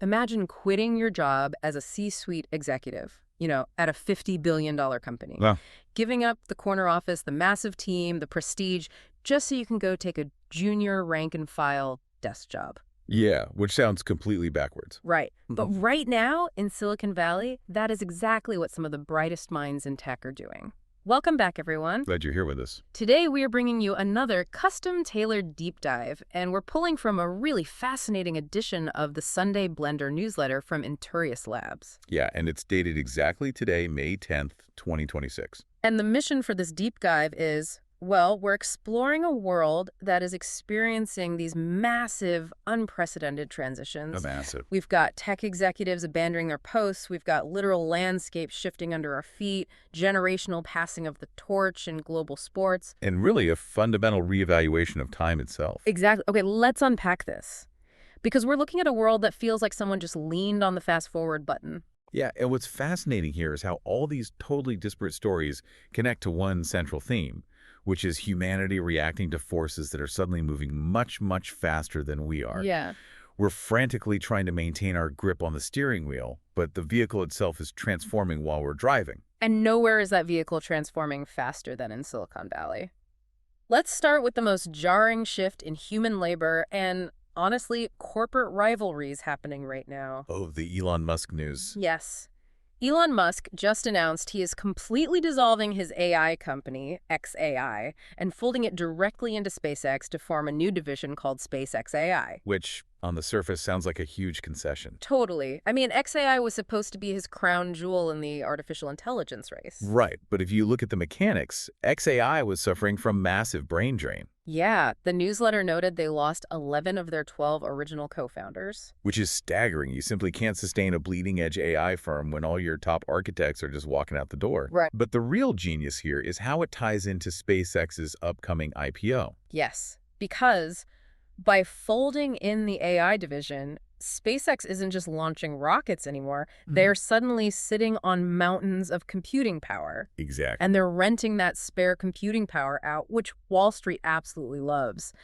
Imagine quitting your job as a C-suite executive, at a $50 billion company. Well, Giving up the corner office, the massive team, the prestige, just so you can go take a junior rank-and-file desk job. yeah, which sounds completely backwards. Right. But right now, in Silicon Valley, that is exactly what some of the brightest minds in tech are doing. Welcome back, everyone. Glad you're here with us. Today, we are bringing you another custom-tailored deep dive, and we're pulling from a really fascinating edition of the Sunday Blender newsletter from Anthropic Labs. Yeah, and it's dated exactly today, May 10th, 2026. And the mission for this deep dive is, well, we're exploring a world that is experiencing these massive, unprecedented transitions. Massive. We've got tech executives abandoning their posts. We've got literal landscapes shifting under our feet, generational passing of the torch in global sports. And really a fundamental reevaluation of time itself. Exactly. Okay, let's unpack this. Because we're looking at a world that feels like someone just leaned on the fast forward button. Yeah, and what's fascinating here is how all these totally disparate stories connect to one central theme, which is humanity reacting to forces that are suddenly moving much, much faster than we are. Yeah. We're frantically trying to maintain our grip on the steering wheel, but the vehicle itself is transforming while we're driving. And nowhere is that vehicle transforming faster than in Silicon Valley. Let's start with the most jarring shift in human labor and, honestly, corporate rivalries happening right now. Oh, the Elon Musk news. Yes. Elon Musk just announced he is completely dissolving his AI company, xAI, and folding it directly into SpaceX to form a new division called SpaceXAI. Which, on the surface, sounds like a huge concession. Totally. I mean, xAI was supposed to be his crown jewel in the artificial intelligence race. Right, but if you look at the mechanics, xAI was suffering from massive brain drain. Yeah, the newsletter noted they lost 11 of their 12 original co-founders. Which is staggering. You simply can't sustain a bleeding-edge AI firm when all your top architects are just walking out the door. Right. But the real genius here is how it ties into SpaceX's upcoming IPO. Yes, because by folding in the AI division, SpaceX isn't just launching rockets anymore. They're suddenly sitting on mountains of computing power. Exactly. And they're renting that spare computing power out, which Wall Street absolutely loves.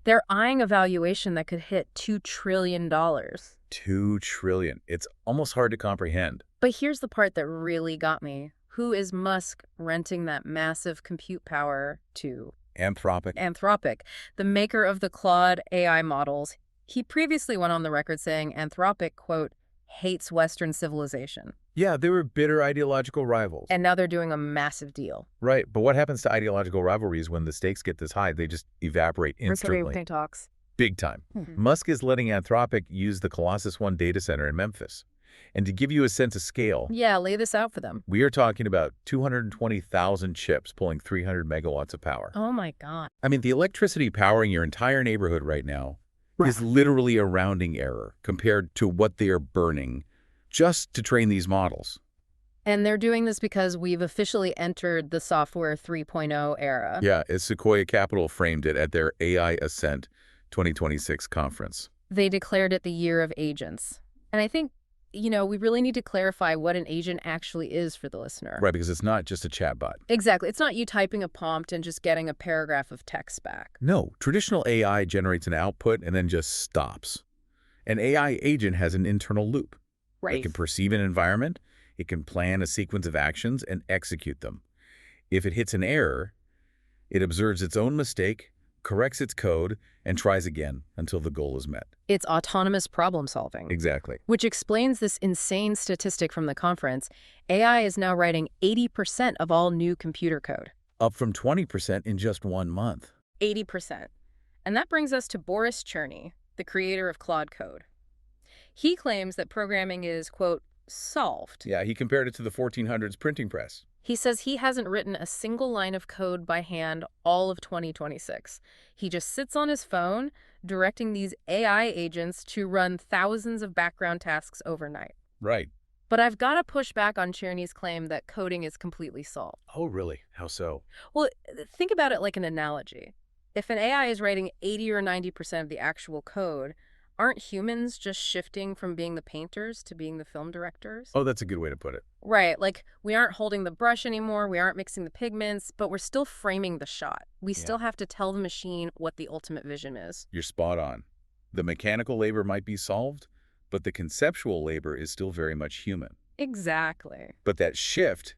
They're eyeing a valuation that could hit $2 trillion. $2 trillion. It's almost hard to comprehend. But here's the part that really got me. Who is Musk renting that massive compute power to? Anthropic. Anthropic, the maker of the Claude AI models. He previously went on the record saying Anthropic, quote, hates Western civilization. Yeah, they were bitter ideological rivals. And now they're doing a massive deal. Right, but what happens to ideological rivalries when the stakes get this high? They just evaporate instantly. Talks. Big time. Musk is letting Anthropic use the Colossus 1 data center in Memphis. And to give you a sense of scale, Yeah, lay this out for them. we are talking about 220,000 chips pulling 300 megawatts of power. Oh my God. I mean, the electricity powering your entire neighborhood right now is literally a rounding error compared to what they are burning just to train these models. And they're doing this because we've officially entered the software 3.0 era. Yeah, as Sequoia Capital framed it at their AI Ascent 2026 conference. They declared it the year of agents. And I think, we really need to clarify what an agent actually is for the listener. Right, because it's not just a chatbot. Exactly. It's not you typing a prompt and just getting a paragraph of text back. No, traditional AI generates an output and then just stops. An AI agent has an internal loop. It can perceive an environment, it can plan a sequence of actions and execute them. If it hits an error, it observes its own mistake, corrects its code, and tries again until the goal is met. It's autonomous problem solving. Exactly. Which explains this insane statistic from the conference. AI is now writing 80% of all new computer code. Up from 20% in just 1 month. 80%. And that brings us to Boris Cherny, the creator of Claude Code. He claims that programming is, quote, solved. Yeah, he compared it to the 1400s printing press. He says he hasn't written a single line of code by hand all of 2026. He just sits on his phone, directing these AI agents to run thousands of background tasks overnight. Right. But I've got to push back on Cherny's claim that coding is completely solved. Oh, really? How so? Well, think about it like an analogy. If an AI is writing 80 or 90% of the actual code, aren't humans just shifting from being the painters to being the film directors? Oh, that's a good way to put it. Right, like we aren't holding the brush anymore, we aren't mixing the pigments, but we're still framing the shot. We still have to tell the machine what the ultimate vision is. You're spot on. The mechanical labor might be solved, But the conceptual labor is still very much human. Exactly. But that shift,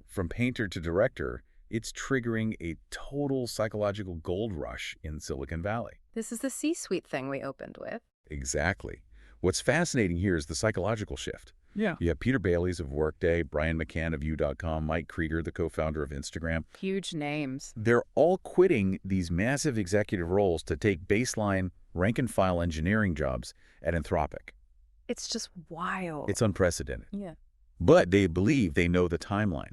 from painter to director, it's triggering a total psychological gold rush in Silicon Valley. This is the C-suite thing we opened with. Exactly. What's fascinating here is the psychological shift. Yeah. You have Peter Bailey's of Workday, Brian McCann of U.com, Mike Krieger, the co-founder of Instagram. Huge names. They're all quitting these massive executive roles to take baseline rank-and-file engineering jobs at Anthropic. It's just wild. It's unprecedented. Yeah. But they believe they know the timeline.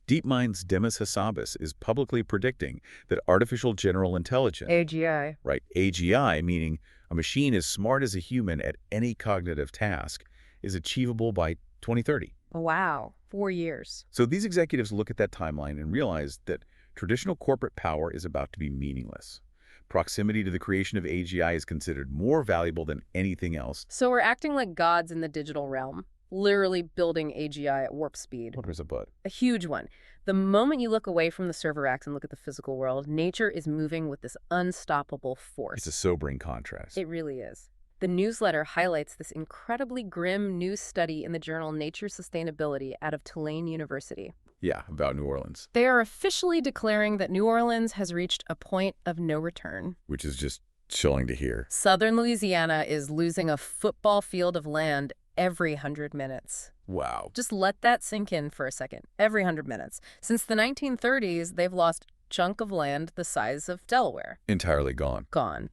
DeepMind's Demis Hassabis is publicly predicting that artificial general intelligence, AGI. right, AGI, meaning a machine as smart as a human at any cognitive task, is achievable by 2030. Wow. 4 years. So these executives look at that timeline and realize that traditional corporate power is about to be meaningless. Proximity to the creation of AGI is considered more valuable than anything else. So we're acting like gods in the digital realm, literally building AGI at warp speed. What was a but? A huge one. The moment you look away from the server racks and look at the physical world, nature is moving with this unstoppable force. It's a sobering contrast. It really is. The newsletter highlights this incredibly grim new study in the journal Nature Sustainability out of Tulane University. Yeah, about New Orleans. They are officially declaring that New Orleans has reached a point of no return. Which is just chilling to hear. Southern Louisiana is losing a football field of land every 100 minutes. Wow. Just let that sink in for a second. Every 100 minutes. Since the 1930s, they've lost a chunk of land the size of Delaware. Entirely gone. Gone.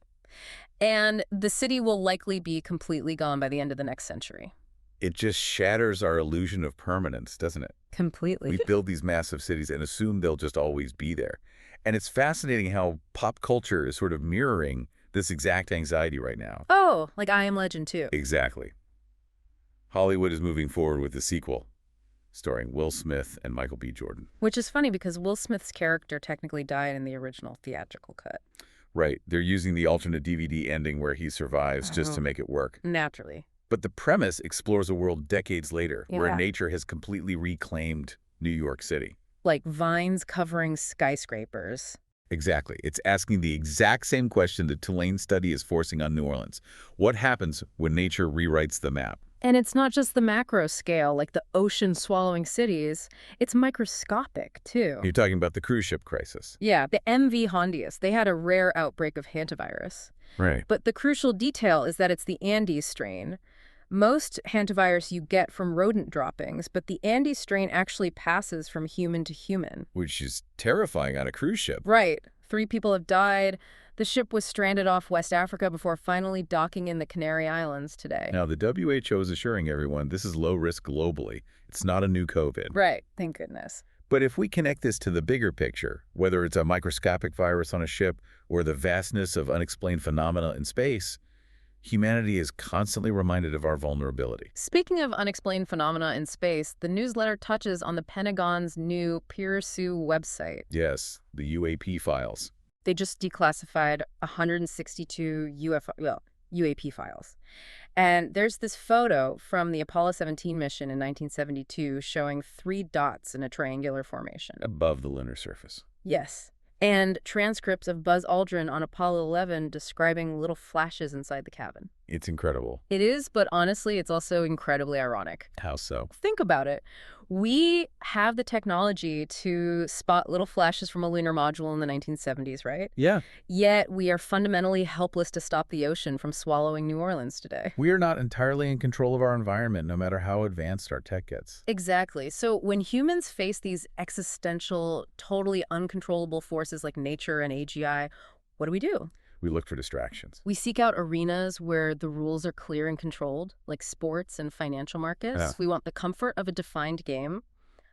And the city will likely be completely gone by the end of the next century. It just shatters our illusion of permanence, doesn't it? Completely. We build these massive cities and assume they'll just always be there. And it's fascinating how pop culture is sort of mirroring this exact anxiety right now. Oh, like I Am Legend too. Exactly. Hollywood is moving forward with the sequel, starring Will Smith and Michael B. Jordan. Which is funny because Will Smith's character technically died in the original theatrical cut. Right. They're using the alternate DVD ending where he survives just to make it work. Naturally. But the premise explores a world decades later where Yeah. nature has completely reclaimed New York City. Like vines covering skyscrapers. Exactly. It's asking the exact same question the Tulane study is forcing on New Orleans. What happens when nature rewrites the map? And it's not just the macro scale, like the ocean swallowing cities. It's microscopic, too. You're talking about the cruise ship crisis. Yeah, the MV Hondius, they had a rare outbreak of hantavirus. Right. But the crucial detail is that it's the Andes strain. Most hantavirus you get from rodent droppings, but the Andes strain actually passes from human to human. Which is terrifying on a cruise ship. Right. 3 people have died. The ship was stranded off West Africa before finally docking in the Canary Islands today. Now, the WHO is assuring everyone this is low risk globally. It's not a new COVID. Right. Thank goodness. But if we connect this to the bigger picture, whether it's a microscopic virus on a ship or the vastness of unexplained phenomena in space, humanity is constantly reminded of our vulnerability. Speaking of unexplained phenomena in space, the newsletter touches on the Pentagon's new Peer-Sue website. Yes, the UAP files. They just declassified 162 UAP files. And there's this photo from the Apollo 17 mission in 1972 showing 3 dots in a triangular formation. Above the lunar surface. Yes. And transcripts of Buzz Aldrin on Apollo 11 describing little flashes inside the cabin. It's incredible. It is, but honestly, it's also incredibly ironic. How so? Think about it. We have the technology to spot little flashes from a lunar module in the 1970s, right? Yeah. Yet we are fundamentally helpless to stop the ocean from swallowing New Orleans today. We are not entirely in control of our environment, no matter how advanced our tech gets. Exactly. So when humans face these existential, totally uncontrollable forces like nature and AGI, what do? We look for distractions. We seek out arenas where the rules are clear and controlled, like sports and financial markets. Yeah. We want the comfort of a defined game.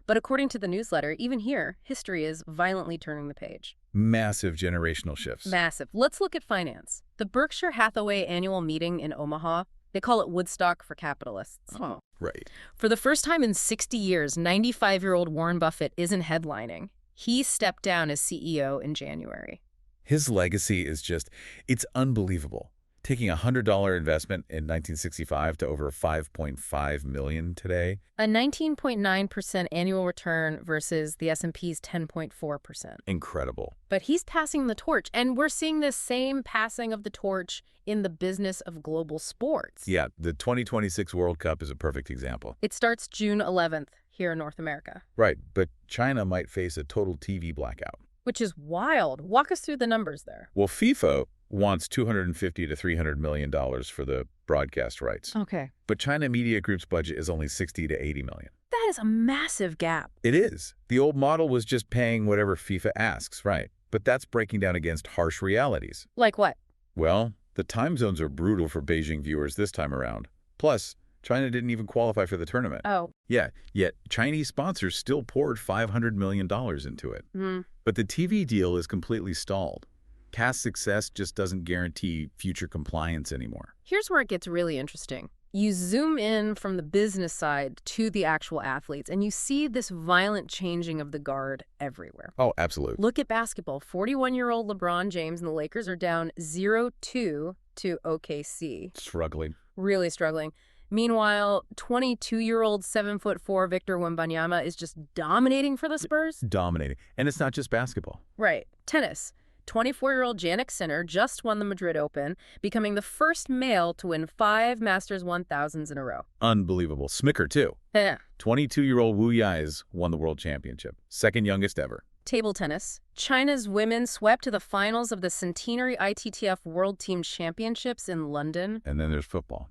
But according to the newsletter, even here, history is violently turning the page. Massive generational shifts. Massive. Let's look at finance. The Berkshire Hathaway annual meeting in Omaha, they call it Woodstock for capitalists. Oh, right. For the first time in 60 years, 95-year-old Warren Buffett isn't headlining. He stepped down as CEO in January. His legacy is just, it's unbelievable. taking a $100 investment in 1965 to over $5.5 million today. A 19.9% annual return versus the S&P's 10.4%. Incredible. But he's passing the torch, and we're seeing this same passing of the torch in the business of global sports. Yeah, the 2026 World Cup is a perfect example. It starts June 11th here in North America. Right, but China might face a total TV blackout. Which is wild. Walk us through the numbers there. Well, FIFA wants $250 to $300 million for the broadcast rights. Okay. But China Media Group's budget is only $60 to $80 million. That is a massive gap. It is. The old model was just paying whatever FIFA asks, right? But that's breaking down against harsh realities. Like what? Well, the time zones are brutal for Beijing viewers this time around. Plus, China didn't even qualify for the tournament. Oh. Yeah, yet Chinese sponsors still poured $500 million into it. But the TV deal is completely stalled. Past success just doesn't guarantee future compliance anymore. Here's where it gets really interesting. You zoom in from the business side to the actual athletes, and you see this violent changing of the guard everywhere. Oh, absolutely. Look at basketball. 41-year-old LeBron James and the Lakers are down 0-2 to OKC. Struggling. Really struggling. Meanwhile, 22-year-old 7'4" Victor Wembanyama is just dominating for the Spurs. Dominating. And it's not just basketball. Right. Tennis. 24-year-old Jannik Sinner just won the Madrid Open, becoming the first male to win 5 Masters 1000s in a row. Unbelievable. Smicker, too. Yeah. 22-year-old Wu Yai's won the world championship. Second youngest ever. Table tennis. China's women swept to the finals of the Centenary ITTF World Team Championships in London. And then there's football.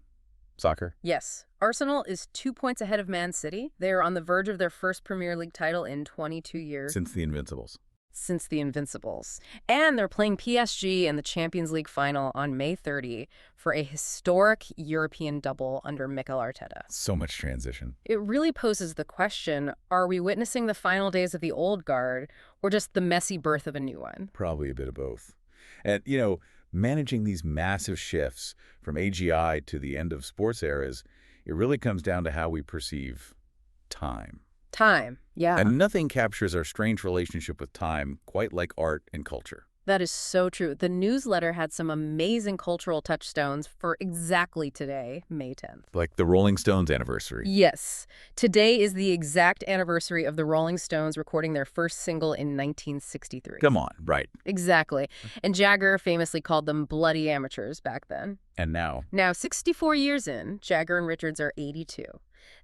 Soccer? Yes. Arsenal is 2 points ahead of Man City. They are on the verge of their first Premier League title in 22 years. Since the Invincibles. And they're playing PSG in the Champions League final on May 30 for a historic European double under Mikel Arteta. So much transition. It really poses the question, are we witnessing the final days of the old guard or just the messy birth of a new one? Probably a bit of both. And, managing these massive shifts from AGI to the end of sports eras, it really comes down to how we perceive time. Time, yeah. And nothing captures our strange relationship with time quite like art and culture. That is so true. The newsletter had some amazing cultural touchstones for exactly today, May 10th. Like the Rolling Stones anniversary. Yes. Today is the exact anniversary of the Rolling Stones recording their first single in 1963. Come on, right. Exactly. And Jagger famously called them bloody amateurs back then. And now? Now, 64 years in, Jagger and Richards are 82.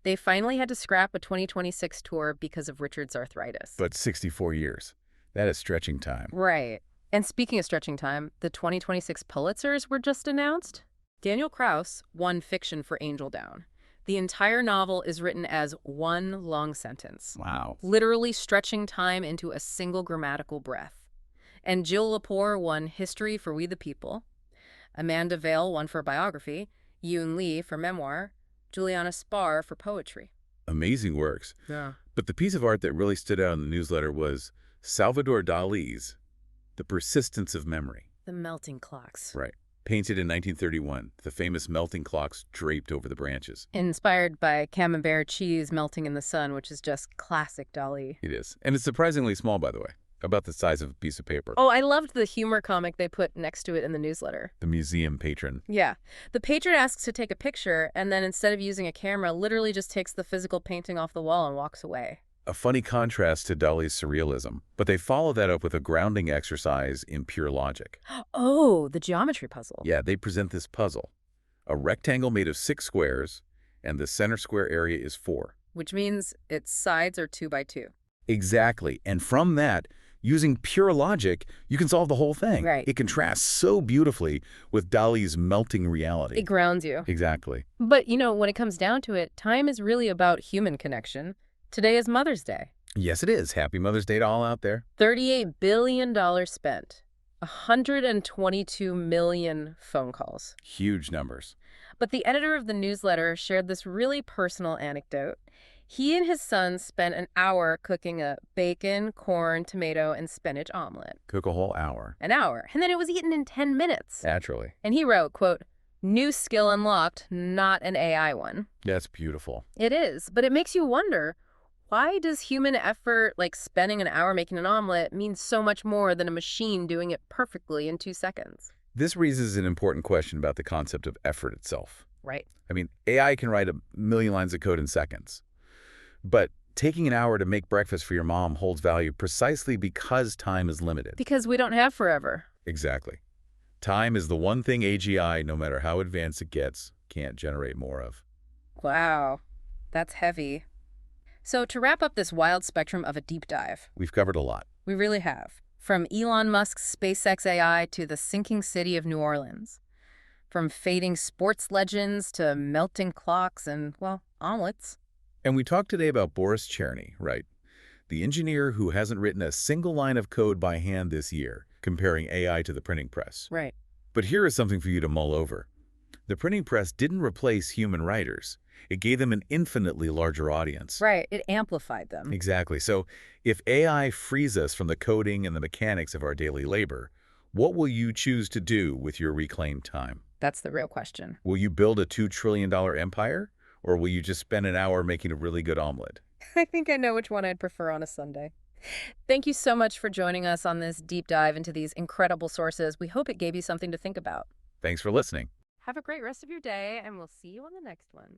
They finally had to scrap a 2026 tour because of Richards' arthritis. But 64 years. That is stretching time. Right. And speaking of stretching time, the 2026 Pulitzers were just announced. Daniel Kraus won fiction for Angel Down. The entire novel is written as one long sentence. Wow. Literally stretching time into a single grammatical breath. And Jill Lepore won history for We the People. Amanda Vale won for biography. Yoon Lee for memoir. Juliana Spar for poetry. Amazing works. Yeah. But the piece of art that really stood out in the newsletter was Salvador Dali's The Persistence of Memory. The melting clocks. Right. Painted in 1931, the famous melting clocks draped over the branches. Inspired by camembert cheese melting in the sun, which is just classic Dali. It is. And it's surprisingly small, by the way. About the size of a piece of paper. Oh, I loved the humor comic they put next to it in the newsletter. The museum patron. Yeah. The patron asks to take a picture, and then instead of using a camera, literally just takes the physical painting off the wall and walks away. A funny contrast to Dali's surrealism, but they follow that up with a grounding exercise in pure logic. Oh, the geometry puzzle. Yeah, they present this puzzle. A rectangle made of 6 squares, and the center square area is 4. Which means its sides are 2 by 2. Exactly. And from that, using pure logic, you can solve the whole thing. Right. It contrasts so beautifully with Dali's melting reality. It grounds you. Exactly. But, when it comes down to it, time is really about human connection. Today is Mother's Day. Yes, it is. Happy Mother's Day to all out there. $38 billion spent. 122 million phone calls. Huge numbers. But the editor of the newsletter shared this really personal anecdote. He and his son spent an hour cooking a bacon, corn, tomato, and spinach omelet. Cook a whole hour. An hour. And then it was eaten in 10 minutes. Naturally. And he wrote, quote, "New skill unlocked, not an AI one." That's beautiful. It is. But it makes you wonder, why does human effort, like spending an hour making an omelet, mean so much more than a machine doing it perfectly in 2 seconds? This raises an important question about the concept of effort itself. Right. I mean, AI can write a million lines of code in seconds, but taking an hour to make breakfast for your mom holds value precisely because time is limited. Because we don't have forever. Exactly. Time is the one thing AGI, no matter how advanced it gets, can't generate more of. Wow, that's heavy. So to wrap up this wild spectrum of a deep dive, We've covered a lot. we really have. From Elon Musk's SpaceXAI to the sinking city of New Orleans. From fading sports legends to melting clocks and, well, omelets. And we talked today about Boris Cherny, right? The engineer who hasn't written a single line of code by hand this year, comparing AI to the printing press. Right. But here is something for you to mull over. The printing press didn't replace human writers. It gave them an infinitely larger audience. Right, it amplified them. Exactly. So if AI frees us from the coding and the mechanics of our daily labor, what will you choose to do with your reclaimed time? That's the real question. Will you build a $2 trillion empire? Or will you just spend an hour making a really good omelet? I think I know which one I'd prefer on a Sunday. Thank you so much for joining us on this deep dive into these incredible sources. We hope it gave you something to think about. Thanks for listening. Have a great rest of your day, and we'll see you on the next one.